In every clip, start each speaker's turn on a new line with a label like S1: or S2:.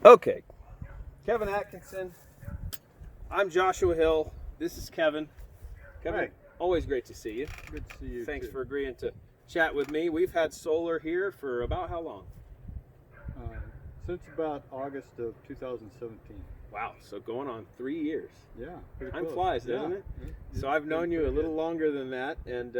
S1: Okay, Kevin Atkinson. I'm Joshua Hill. This is Kevin. Kevin,
S2: Hi.
S1: always great to see you.
S2: Good to see you.
S1: Thanks
S2: too.
S1: for agreeing to chat with me. We've had solar here for about how long?
S2: Since about August of 2017.
S1: Wow, so going on 3 years.
S2: Yeah, pretty
S1: Time
S2: close.
S1: flies, doesn't
S2: Yeah.
S1: it? So I've known you a little longer than that, and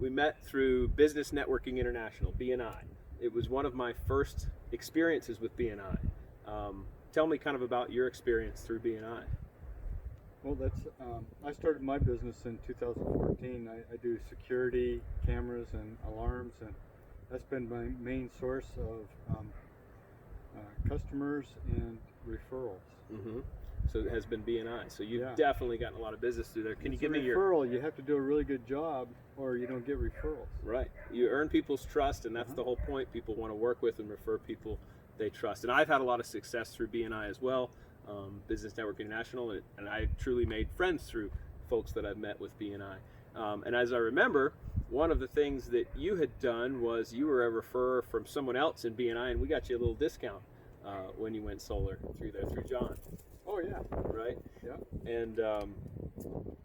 S1: we met through Business Networking International, BNI. It was one of my first experiences with BNI. Tell me kind of about your experience through BNI.
S2: Well, I started my business in 2014. I do security cameras and alarms, and that's been my main source of customers and referrals.
S1: Mm-hmm. So it has been BNI. So you've
S2: Yeah.
S1: definitely gotten a lot of business through there. Can you
S2: It's
S1: give
S2: a
S1: me your
S2: referral? You have to do a really good job, or you don't get referrals.
S1: right? You earn people's trust, and that's the whole point. People want to work with and refer people they trust. And I've had a lot of success through BNI as well, Business Network International, and I truly made friends through folks that I've met with BNI. And as I remember, one of the things that you had done was you were a referrer from someone else in BNI, and we got you a little discount when you went solar through there, through John.
S2: Oh yeah.
S1: Right?
S2: Yeah.
S1: And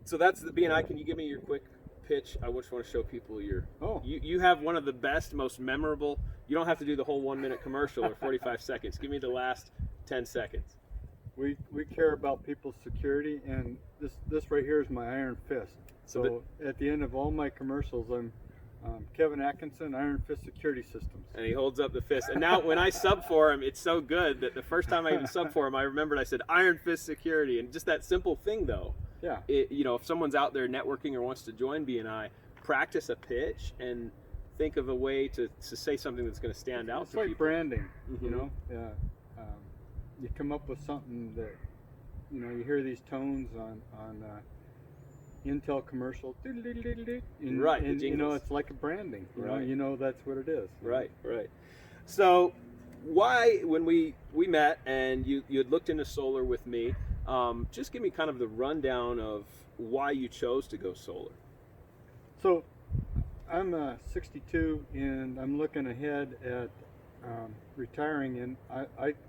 S1: so that's the BNI. Can you give me your quick pitch? I just want to show people you have one of the best, most memorable. You don't have to do the whole 1 minute commercial or 45 seconds. Give me the last 10 seconds.
S2: We care about people's security, and this right here is my iron fist. So at the end of all my commercials, I'm Kevin Atkinson, Iron Fist Security Systems.
S1: And he holds up the fist. And now when I sub for him, it's so good that the first time I even sub for him, I remembered I said Iron Fist Security. And just that simple thing, though.
S2: Yeah.
S1: If someone's out there networking or wants to join BNI, practice a pitch and think of a way to say something that's going to stand out
S2: It's
S1: for
S2: like
S1: people.
S2: branding,
S1: Mhm.
S2: you know. You come up with something that, you hear these tones on Intel commercial, and,
S1: Right, the
S2: and
S1: jingles.
S2: it's like a branding.
S1: Right.
S2: That's what it is.
S1: Right. So why, when we met and you had looked into solar with me, just give me kind of the rundown of why you chose to go solar.
S2: So I'm 62, and I'm looking ahead at retiring, and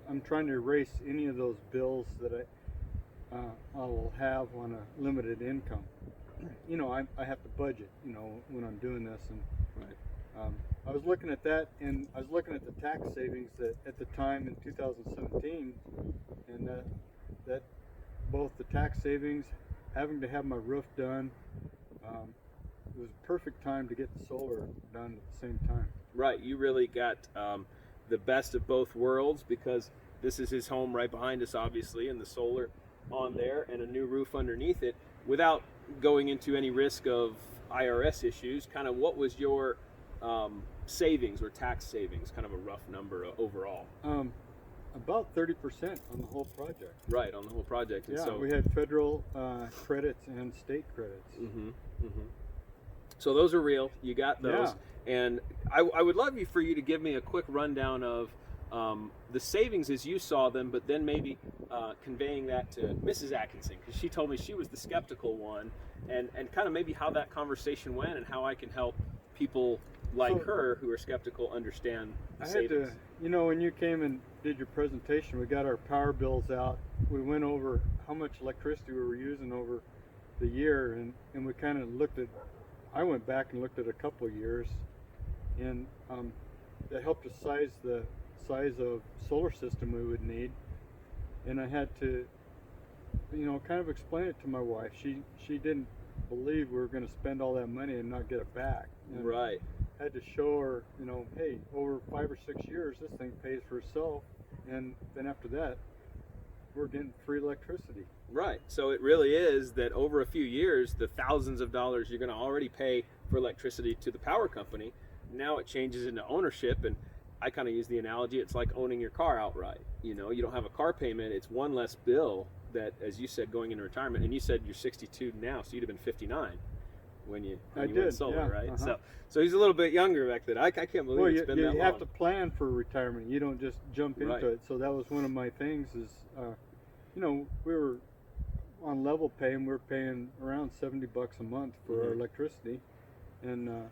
S2: I'm trying to erase any of those bills that I will have on a limited income. I have to budget, when I'm doing this, and
S1: Right.
S2: I was looking at that, and I was looking at the tax savings that at the time in 2017, and that both the tax savings, having to have my roof done, it was a perfect time to get the solar done at the same time.
S1: Right, you really got the best of both worlds, because this is his home right behind us, obviously, and the solar on there and a new roof underneath it, without going into any risk of IRS issues. Kind of what was your savings or tax savings, kind of a rough number overall?
S2: About 30% on the whole project.
S1: Right, on the whole project. And
S2: Yeah,
S1: so
S2: we had federal credits and state credits.
S1: So those are real. You got those. And I would love for you to give me a quick rundown of the savings as you saw them, but then maybe conveying that to Mrs. Atkinson, because she told me she was the skeptical one, and kind of maybe how that conversation went and how I can help people like her who are skeptical understand the savings.
S2: When you came and did your presentation, we got our power bills out. We went over how much electricity we were using over the year, and we kind of I went back and looked at a couple years, and that helped us size the size of solar system we would need. And I had to, kind of explain it to my wife. She didn't believe we were going to spend all that money and not get it back. And
S1: Right.
S2: had to show her, hey, over 5 or 6 years, this thing pays for itself, and then after that, we're getting free electricity.
S1: Right. So it really is that over a few years, the thousands of dollars you're going to already pay for electricity to the power company, now it changes into ownership. And I kind of use the analogy, it's like owning your car outright. You don't have a car payment, it's one less bill that, as you said, going into retirement, and you said you're 62 now, so you'd have been 59 when you went solar, right? So he's a little bit younger back then. I can't believe it's been that long.
S2: You have to plan for retirement. You don't just jump into
S1: Right.
S2: it. So that was one of my things is, we were on level pay, and we were paying around $70 a month for our electricity. And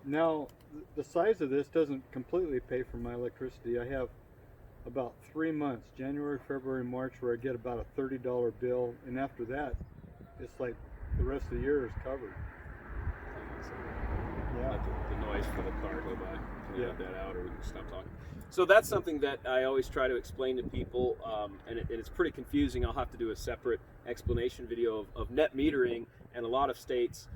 S2: now the size of this doesn't completely pay for my electricity. I have about 3 months, January, February, March, where I get about a $30 bill, and after that, it's like the rest of the year is covered. Yeah.
S1: Let the noise for the car go by. Can you
S2: Yeah.
S1: add that out, or we can stop talking? So that's something that I always try to explain to people, and it's pretty confusing. I'll have to do a separate explanation video of net metering, and a lot of states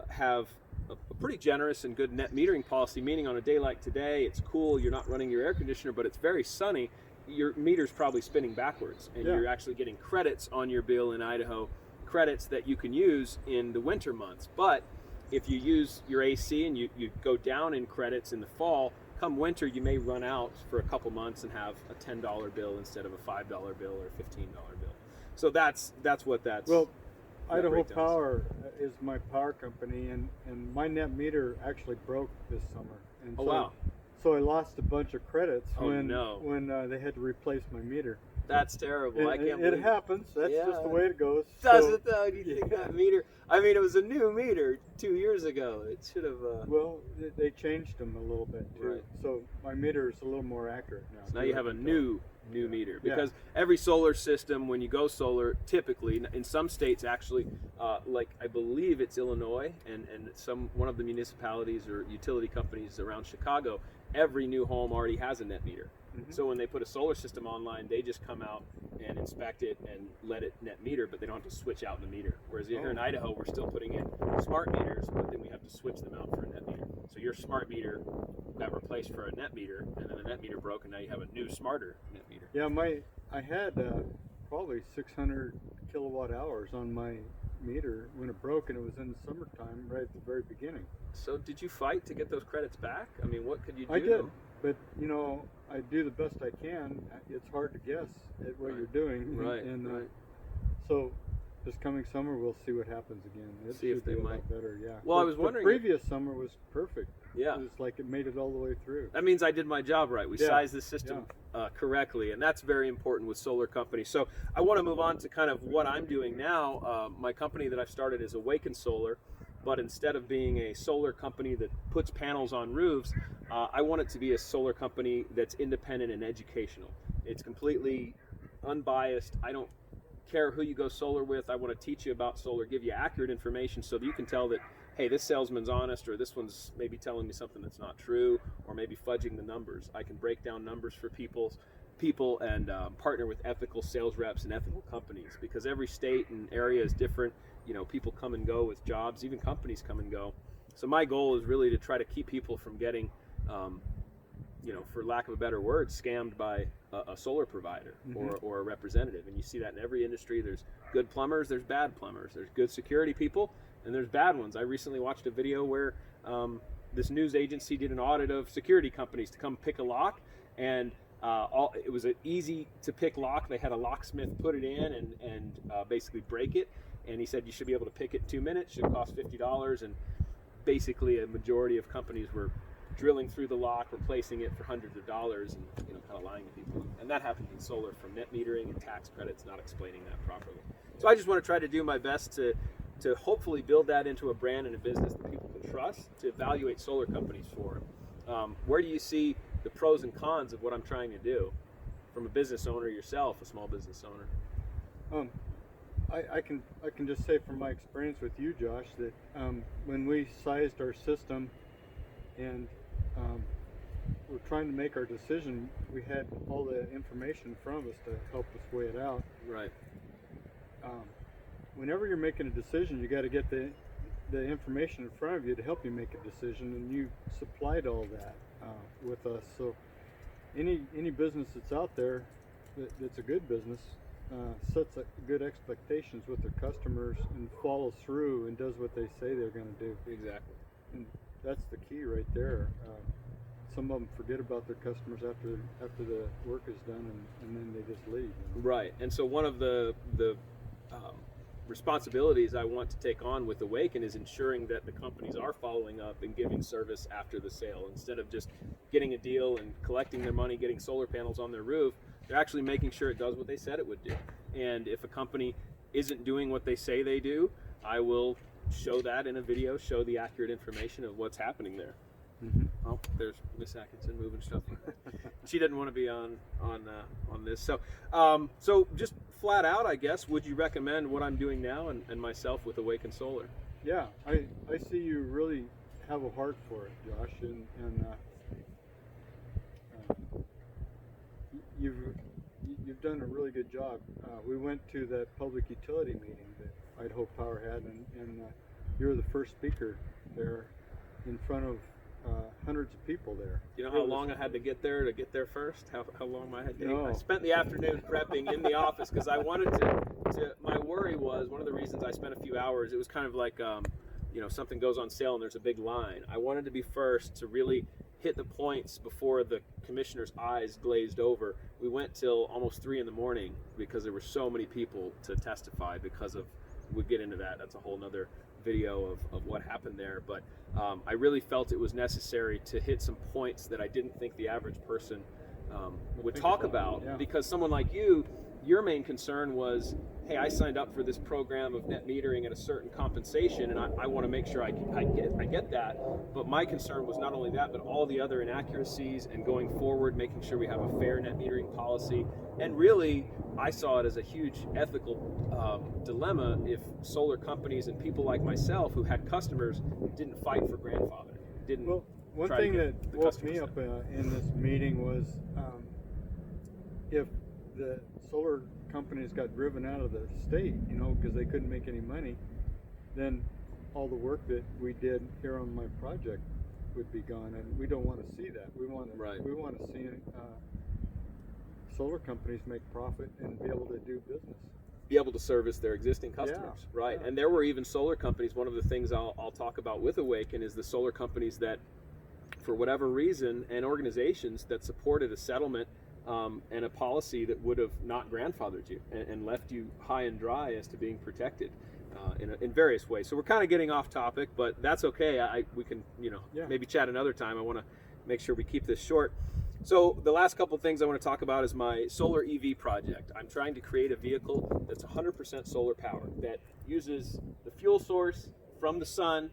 S1: have a pretty generous and good net metering policy, meaning on a day like today, it's cool, you're not running your air conditioner, but it's very sunny, your meter's probably spinning backwards, and you're actually getting credits on your bill in Idaho, credits that you can use in the winter months. But if you use your AC and you go down in credits in the fall, come winter you may run out for a couple months and have a $10 bill instead of a $5 bill or a $15 bill. So that's what that's.
S2: Well,
S1: that
S2: Idaho
S1: breakdown is.
S2: Power is my power company, and my net meter actually broke this summer. And
S1: Oh, wow.
S2: So I lost a bunch of credits
S1: Oh,
S2: when
S1: no.
S2: they had to replace my meter.
S1: That's terrible. I can't believe
S2: It happens. That's just the way it goes.
S1: Does
S2: So-
S1: it though? Do you think that meter? I mean, it was a new meter 2 years ago. It should have.
S2: Well, they changed them a little bit too.
S1: Right.
S2: So my meter is a little more accurate now.
S1: So now you have a new meter,
S2: Yeah.
S1: because every solar system, when you go solar, typically in some states actually, like I believe it's Illinois and one of the municipalities or utility companies around Chicago, every new home already has a net meter.
S2: Mhm.
S1: So when they put a solar system online, they just come out and inspect it and let it net meter, but they don't have to switch out the meter. Whereas here in Idaho, we're still putting in smart meters, but then we have to switch them out for a net meter. So your smart meter got replaced for a net meter, and then the net meter broke, and now you have a new, smarter net meter.
S2: Yeah, I had probably 600 kilowatt hours on my meter when it broke, and it was in the summertime, right at the very beginning.
S1: So did you fight to get those credits back? I mean, what could you do?
S2: I did, but I do the best I can. It's hard to guess at what
S1: Right.
S2: you're doing,
S1: Right,
S2: And
S1: right.
S2: so this coming summer we'll see what happens again. It
S1: See if
S2: should
S1: they
S2: be a
S1: might.
S2: lot better. Yeah.
S1: Well, I
S2: But
S1: was
S2: the
S1: wondering
S2: previous summer was perfect.
S1: Yeah.
S2: It was like it made it all the way through.
S1: That means I did my job right. We
S2: Yeah,
S1: sized the system correctly, and that's very important with solar companies. So I want to move on to kind of what I'm doing now. My company that I've started is Awaken Solar, but instead of being a solar company that puts panels on roofs, I want it to be a solar company that's independent and educational. It's completely unbiased. I don't care who you go solar with. I want to teach you about solar, give you accurate information so that you can tell that, hey, this salesman's honest, or this one's maybe telling me something that's not true, or maybe fudging the numbers. I can break down numbers for people and partner with ethical sales reps and ethical companies, because every state and area is different. People come and go with jobs, even companies come and go. So my goal is really to try to keep people from getting, for lack of a better word, scammed by a solar provider or a representative. And you see that in every industry. There's good plumbers, there's bad plumbers, there's good security people, and there's bad ones. I recently watched a video where this news agency did an audit of security companies to come pick a lock, and it was an easy to pick lock. They had a locksmith put it in and basically break it, and he said you should be able to pick it in 2 minutes, should cost $50, and basically a majority of companies were drilling through the lock, replacing it for hundreds of dollars, and kind of lying to people. And that happens in solar from net metering and tax credits, not explaining that properly. So I just want to try to do my best to hopefully build that into a brand and a business that people can trust, to evaluate solar companies for. Where do you see the pros and cons of what I'm trying to do from a business owner yourself, a small business owner?
S2: I can just say from my experience with you, Josh, that when we sized our system and we're trying to make our decision, we had all the information in front of us to help us weigh it out.
S1: Right.
S2: Whenever you're making a decision, you got to get the information in front of you to help you make a decision, and you supplied all that with us. So any business that's out there that's a good business sets good expectations with their customers and follows through and does what they say they're going to do.
S1: Exactly.
S2: And that's the key right there. Some of them forget about their customers after the work is done, and then they just leave.
S1: Right. And so one of the responsibilities I want to take on with Awaken is ensuring that the companies are following up and giving service after the sale. Instead of just getting a deal and collecting their money, getting solar panels on their roof, they're actually making sure it does what they said it would do. And if a company isn't doing what they say they do, I will show that in a video, show the accurate information of what's happening there. Oh, there's Miss Atkinson moving stuff. she didn't want to be on this. So so just flat out, I guess, would you recommend what I'm doing now and myself with Awaken Solar?
S2: Yeah, I see you really have a heart for it, Josh, and you've done a really good job. We went to that public utility meeting that Idaho Power had, and you were the first speaker there in front of hundreds of people there.
S1: You know how long I had to get there first? How long I had to
S2: No.
S1: I spent the afternoon prepping in the office because I wanted to, my worry was, one of the reasons I spent a few hours, it was kind of like, you know, something goes on sale and there's a big line. I wanted to be first to really hit the points before the commissioner's eyes glazed over. We went till almost 3 in the morning because there were so many people to testify because of, we'll get into that. That's a whole nother video of what happened there. But I really felt it was necessary to hit some points that I didn't think the average person would talk about.
S2: Yeah.
S1: Because someone like you, your main concern was, hey, I signed up for this program of net metering at a certain compensation, and I want to make sure I get that. But my concern was not only that, but all the other inaccuracies, and going forward, making sure we have a fair net metering policy. And really, I saw it as a huge ethical dilemma if solar companies and people like myself who had customers didn't fight for grandfather.
S2: Well, one thing that woke me up in this meeting was if the solar companies got driven out of the state, you know, because they couldn't make any money, then all the work that we did here on my project would be gone, and we don't want to see that. We want to see solar companies make profit and be able to do business.
S1: Be able to service their existing customers, right? Yeah. And there were even solar companies. One of the things I'll talk about with Awaken is the solar companies that, for whatever reason, and organizations that supported a settlement and a policy that would have not grandfathered you and left you high and dry as to being protected in various ways. So we're kind of getting off topic, but that's okay. We can, you know, maybe chat another time. I want to make sure we keep this short. So the last couple things I want to talk about is my solar Evy project. I'm trying to create a vehicle that's 100% solar powered, that uses the fuel source from the sun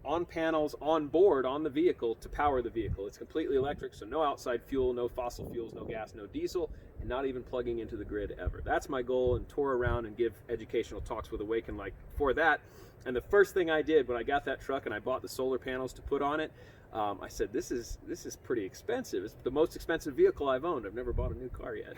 S1: on panels on board on the vehicle to power the vehicle. It's completely electric, so no outside fuel, no fossil fuels, no gas, no diesel, and not even plugging into the grid ever. That's my goal, and tour around and give educational talks with Awaken like for that. And the first thing I did when I got that truck and I bought the solar panels to put on it, I said, this is pretty expensive. It's the most expensive vehicle I've owned. I've never bought a new car yet.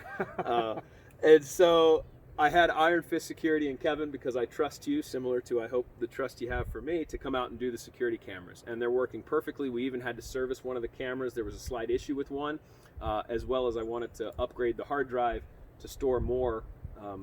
S1: And so I had Iron Fist Security and Kevin, because I trust you, similar to, I hope, the trust you have for me, to come out and do the security cameras. And they're working perfectly. We even had to service one of the cameras. There was a slight issue with one, as well as I wanted to upgrade the hard drive to store more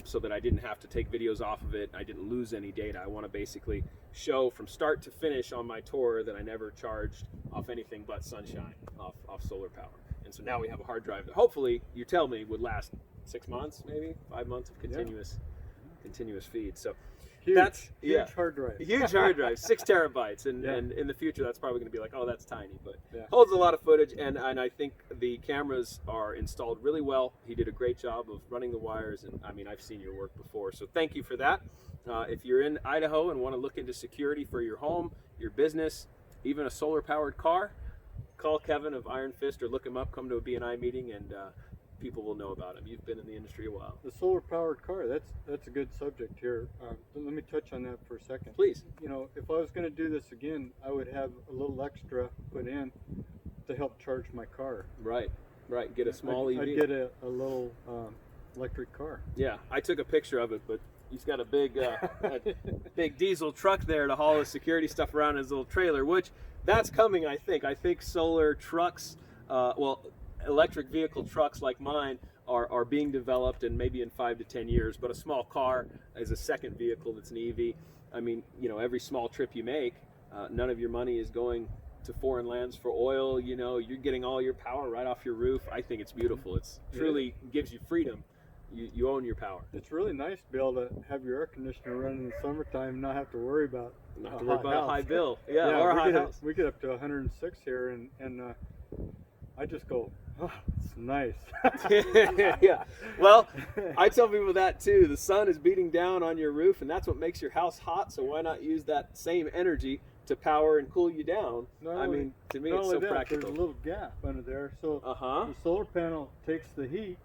S1: so that I didn't have to take videos off of it. I didn't lose any data. I want to basically show from start to finish on my tour that I never charged off anything but sunshine, off solar power. And so now we have a hard drive that hopefully, you tell me, would last 6 months, maybe 5 months of continuous feed. So
S2: huge,
S1: that's
S2: huge hard drive.
S1: Huge hard drive, 6 terabytes, and in the future that's probably going to be like, oh, that's tiny, but holds a lot of footage, and I think the cameras are installed really well. He did a great job of running the wires, and I mean, I've seen your work before, so thank you for that. If you're in Idaho and want to look into security for your home, your business, even a solar powered car, call Kevin of Iron Fist or look him up. Come to a BNI meeting, and people will know about him. You've been in the industry a while.
S2: The solar powered car, that's a good subject here. Let me touch on that for a second.
S1: Please.
S2: You know, if I was going to do this again, I would have a little extra put in to help charge my car.
S1: Right. Get a small EV.
S2: I'd get a little electric car.
S1: Yeah, I took a picture of it, but he's got a big big diesel truck there to haul his security stuff around his little trailer, which that's coming, I think. I think solar trucks, electric vehicle trucks like mine are being developed, and maybe in 5 to 10 years, but a small car is a second vehicle that's an EV. I mean, you know, every small trip you make, none of your money is going to foreign lands for oil. You know, you're getting all your power right off your roof. I think it's beautiful. It's truly gives you freedom. You own your power.
S2: It's really nice to be able to have your air conditioner run in the summertime and not have to worry about
S1: a high bill. Or a high house.
S2: We get up to 106 here, and I just go, oh, it's nice.
S1: Yeah. Well, I tell people that too. The sun is beating down on your roof, and that's what makes your house hot. So why not use that same energy to power and cool you down.
S2: Not
S1: I
S2: only-
S1: mean, to me,
S2: Not
S1: it's
S2: only
S1: so
S2: that,
S1: practical.
S2: there's a little gap under there, so
S1: Uh-huh.
S2: the solar panel takes the heat,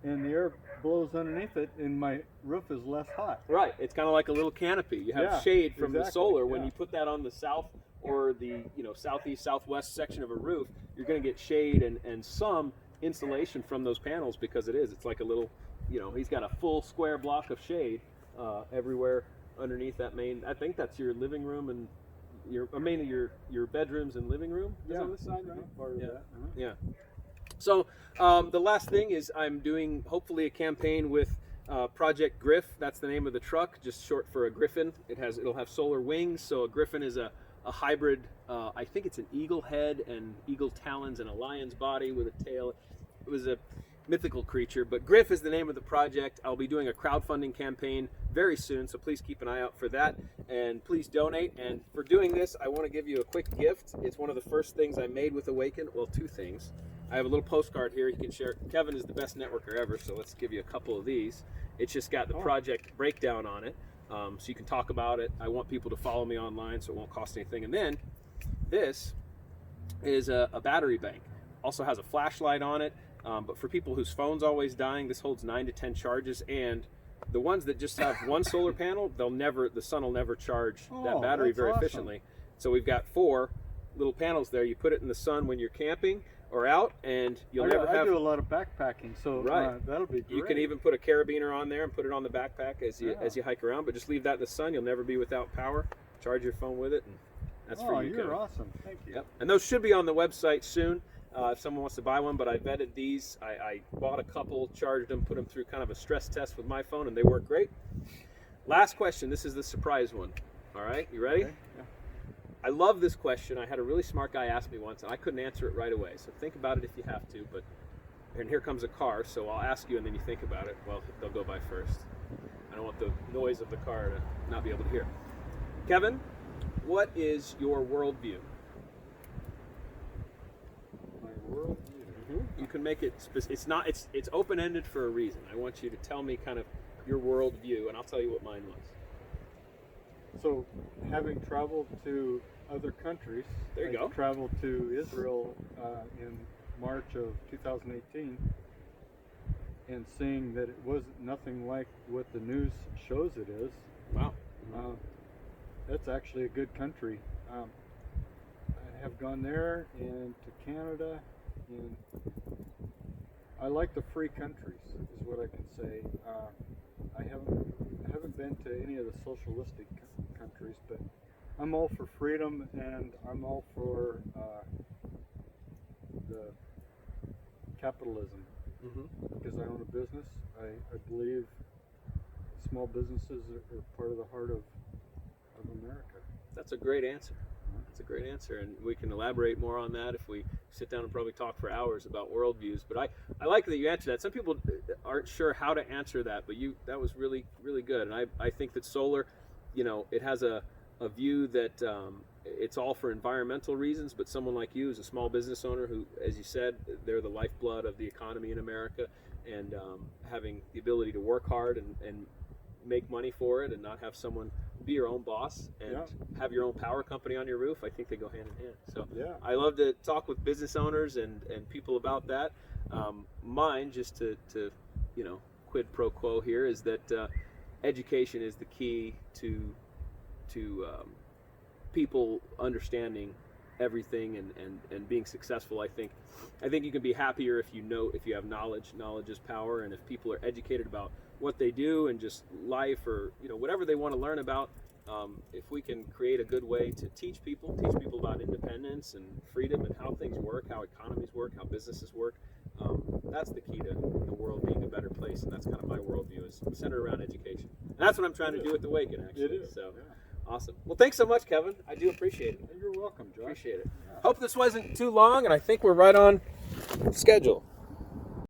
S2: and the air blows underneath it, and my roof is less hot.
S1: Right. It's kind of like a little canopy. You have
S2: Yeah,
S1: shade from the
S2: exactly,
S1: solar. When
S2: yeah.
S1: you put that on the south or the southeast, southwest section of a roof, you're going to get shade and some insulation from those panels because it's like a little, he's got a full square block of shade everywhere underneath that main. I think that's your living room and mainly your bedrooms and living room is on this side, right?
S2: Part of
S1: Yeah.
S2: that. Uh-huh.
S1: Yeah. So the last thing is I'm doing hopefully a campaign with Project Griff. That's the name of the truck, just short for a Griffin. It'll have solar wings. So a Griffin is a hybrid. I think it's an eagle head and eagle talons and a lion's body with a tail. It was a mythical creature, but Griff is the name of the project. I'll be doing a crowdfunding campaign very soon, so please keep an eye out for that, and please donate. And for doing this, I want to give you a quick gift. It's one of the first things I made with Awaken. Well, two things. I have a little postcard here you can share. Kevin is the best networker ever, so let's give you a couple of these. It's just got the project breakdown on it, so you can talk about it. I want people to follow me online, so it won't cost anything. And then this is a battery bank. Also has a flashlight on it, but for people whose phone's always dying, this holds 9 to 10 charges. And the ones that just have one solar panel, the sun will never charge that battery
S2: that's
S1: very
S2: awesome.
S1: efficiently. So we've got 4 little panels there. You put it in the sun when you're camping or out, and you'll never have.
S2: I do a lot of backpacking, so
S1: Right.
S2: That'll be great.
S1: You can even put a carabiner on there and put it on the backpack as you hike around. But just leave that in the sun. You'll never be without power. Charge your phone with it, and that's for you.
S2: You're
S1: Kevin.
S2: awesome. Thank you.
S1: Yep. And those should be on the website soon. If someone wants to buy one, but I vetted these. I bought a couple, charged them, put them through kind of a stress test with my phone, and they work great. Last question. This is the surprise one. All right, you ready?
S2: Okay. Yeah.
S1: I love this question. I had a really smart guy ask me once, and I couldn't answer it right away. So think about it if you have to. And here comes a car, so I'll ask you, and then you think about it. Well, they'll go by first. I don't want the noise of the car to not be able to hear. Kevin, what is your worldview?
S2: World.
S1: You can make it it's open-ended for a reason. I want you to tell me kind of your worldview, and I'll tell you what mine was.
S2: So, having traveled to other countries,
S1: There you go.
S2: traveled to Israel in March of 2018, and seeing that it wasn't nothing like what the news shows it is.
S1: Wow.
S2: That's actually a good country. I have gone there and to Canada, and I like the free countries, is what I can say. I haven't been to any of the socialistic countries, but I'm all for freedom, and I'm all for the capitalism, because I own a business. I believe small businesses are part of the heart of America.
S1: That's a great answer. That's a great answer, and we can elaborate more on that if we sit down and probably talk for hours about worldviews. But I like that you answered that. Some people aren't sure how to answer that, but that was really, really good. And I think that solar, it has a view that it's all for environmental reasons, but someone like you is a small business owner who, as you said, they're the lifeblood of the economy in America, and having the ability to work hard and make money for it and not have someone be your own boss and have your own power company on your roof. I think they go hand in hand. So I love to talk with business owners and people about that. Mine, just to quid pro quo here, is that education is the key to people understanding everything and being successful. I think you can be happier if you have knowledge. Knowledge is power, and if people are educated about what they do and just life, or whatever they want to learn about, if we can create a good way to teach people about independence and freedom and how things work, how economies work, how businesses work, that's the key to the world being a better place. And that's kind of my worldview, is centered around education. And that's what I'm trying to do with Awaken, actually.
S2: It is.
S1: So awesome. Well, thanks so much, Kevin. I do appreciate it.
S2: You're welcome, Josh.
S1: Appreciate it.
S2: Yeah.
S1: Hope this wasn't too long, and I think we're right on schedule.